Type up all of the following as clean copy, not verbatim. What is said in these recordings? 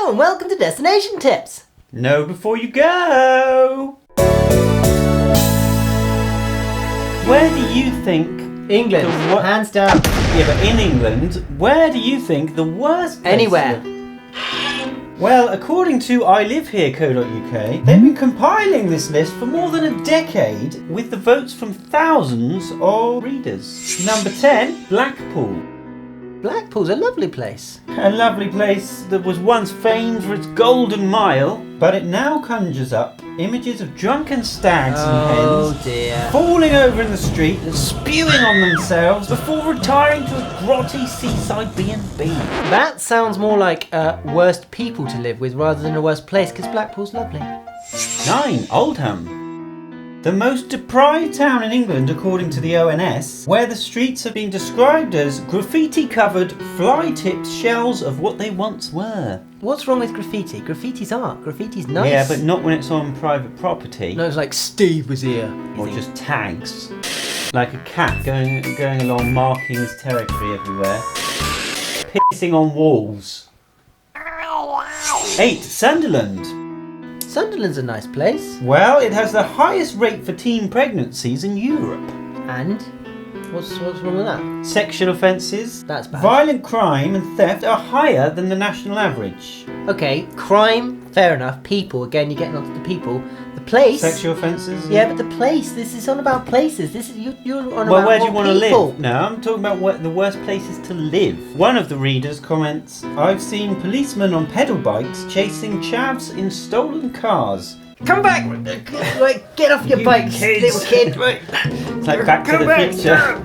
Hello and welcome to Destination Tips. Know before you go. Where do you think England, hands down. Yeah, but in England, where do you think the worst place Anywhere. to live? Well, according to ILiveHere.co.uk, they've been compiling this list for more than a decade with the votes from thousands of readers. Number 10, Blackpool. Blackpool's a lovely place. A lovely place that was once famed for its golden mile, but it now conjures up images of drunken stags and hens dear. falling over in the street and spewing on themselves before retiring to a grotty seaside B&B. That sounds more like worst people to live with rather than a worst place, because Blackpool's lovely. 9. Oldham. The most deprived town in England according to the ONS, where the streets have been described as graffiti-covered, fly-tipped shells of what they once were. What's wrong with graffiti? Graffiti's art. Graffiti's nice. Yeah, but not when it's on private property. No, it's like Steve was here. Or just tags. Like a cat going along marking his territory everywhere. Pissing on walls. 8. Sunderland. Sunderland's a nice place. Well, it has the highest rate for teen pregnancies in Europe. And? What's wrong with that? Sexual offences, That's bad. violent crime and theft are higher than the national average. Okay, crime, fair enough. People, again, you're getting onto the people. The place. Sexual offences? Yeah, but the place. This is on about places. This is you're on about. Well, where do you want to people. live? No, I'm talking about what the worst places to live. One of the readers comments, I've seen policemen on pedal bikes chasing chavs in stolen cars. Come back! Right, get off your You bike, kids. little kid. Right. It's like Back to the Future.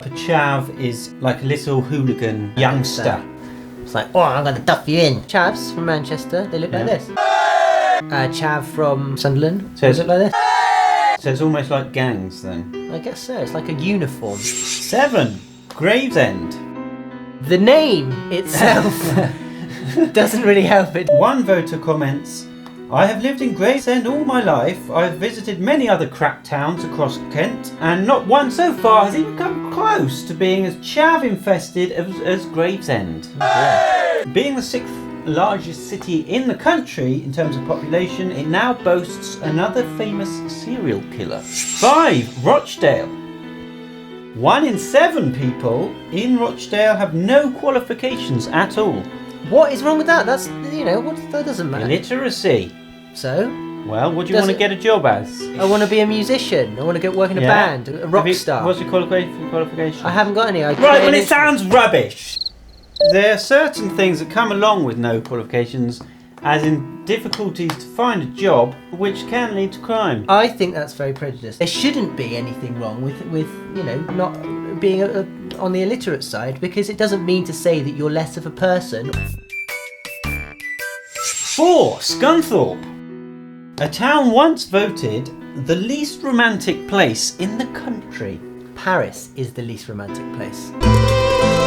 A chav is like a little hooligan youngster. It's like, oh, I'm gonna duff you in. Chavs from Manchester, they look like this. Chav from Sunderland, So they it's- look like this. So it's almost like gangs then. I guess so. It's like a uniform. 7. Gravesend. The name itself doesn't really help it. One voter comments, I have lived in Gravesend all my life. I've visited many other crap towns across Kent, and not one so far has even come close to being as chav infested as Gravesend. Being the 6th largest city in the country in terms of population, it now boasts another famous serial killer. 5. Rochdale. 1 in 7 people in Rochdale have no qualifications at all. What is wrong with that? That's, that doesn't matter. Illiteracy. So, Well, what do you want to get a job as? I want to be a musician. I want to go work in a band, a rock star. What's your qualification? I haven't got any. Right, well, it sounds rubbish. There are certain things that come along with no qualifications, as in difficulties to find a job, which can lead to crime. I think that's very prejudiced. There shouldn't be anything wrong with not being on the illiterate side, because it doesn't mean to say that you're less of a person. 4. Scunthorpe. A town once voted the least romantic place in the country. Paris is the least romantic place.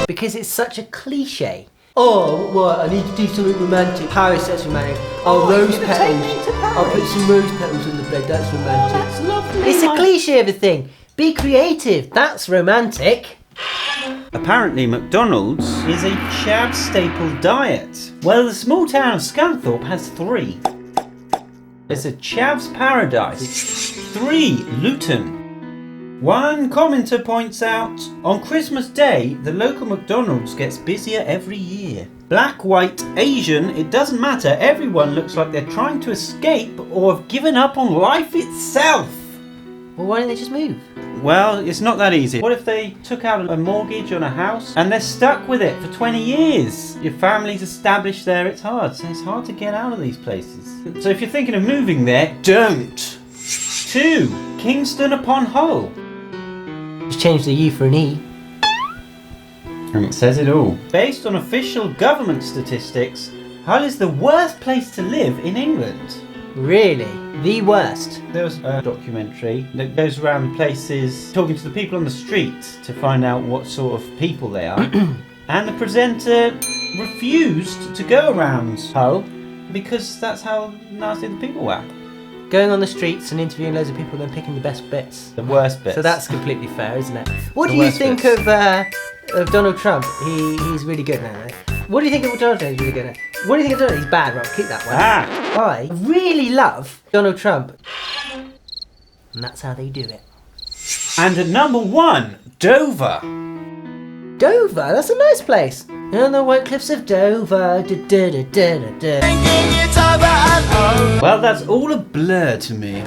Because it's such a cliche. Oh, what? I need to do something romantic. Paris, that's romantic. Oh, rose petals. I'll put some rose petals on the bed, that's romantic. That's lovely. It's a cliche of a thing. Be creative, that's romantic. Apparently McDonald's is a chav staple diet. Well, the small town of Scunthorpe has 3. It's a chav's paradise. 3. Luton. One commenter points out, on Christmas Day, the local McDonald's gets busier every year. Black, white, Asian, it doesn't matter. Everyone looks like they're trying to escape or have given up on life itself. Well, why don't they just move? Well, it's not that easy. What if they took out a mortgage on a house and they're stuck with it for 20 years? Your family's established there, it's hard. So it's hard to get out of these places. So if you're thinking of moving there, don't. 2. Kingston upon Hull. Just change the U for an E. And it says it all. Based on official government statistics, Hull is the worst place to live in England. Really? The worst? There was a documentary that goes around places talking to the people on the street to find out what sort of people they are. And the presenter refused to go around Hull because that's how nasty the people were. Going on the streets and interviewing loads of people and then picking the best bits. The worst bits. So that's completely fair, isn't it? What do you think of Donald Trump? He's really good now, right? What do you think of Donald Trump? Really gonna? What do you think of Donald? He's bad, right? Keep that one. Ah! I really love Donald Trump. And that's how they do it. And at number 1, Dover. Dover, that's a nice place. On the white cliffs of Dover. Well, that's all a blur to me.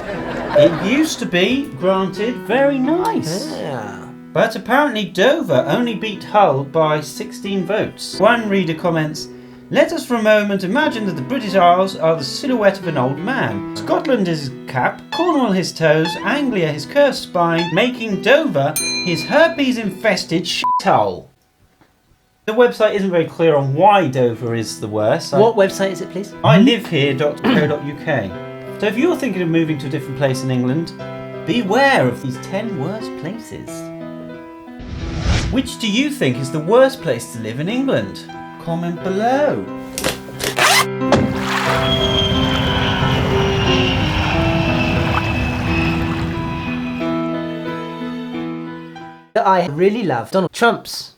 It used to be, granted, very nice. Yeah. But apparently Dover only beat Hull by 16 votes. One reader comments, "Let us for a moment imagine that the British Isles are the silhouette of an old man. Scotland is his cap, Cornwall his toes, Anglia his curved spine, making Dover his herpes-infested shithole." The website isn't very clear on why Dover is the worst. What website is it, please? ilivhere.co.uk. So if you're thinking of moving to a different place in England, beware of these 10 worst places. Which do you think is the worst place to live in England? Comment below. I really love Donald Trump's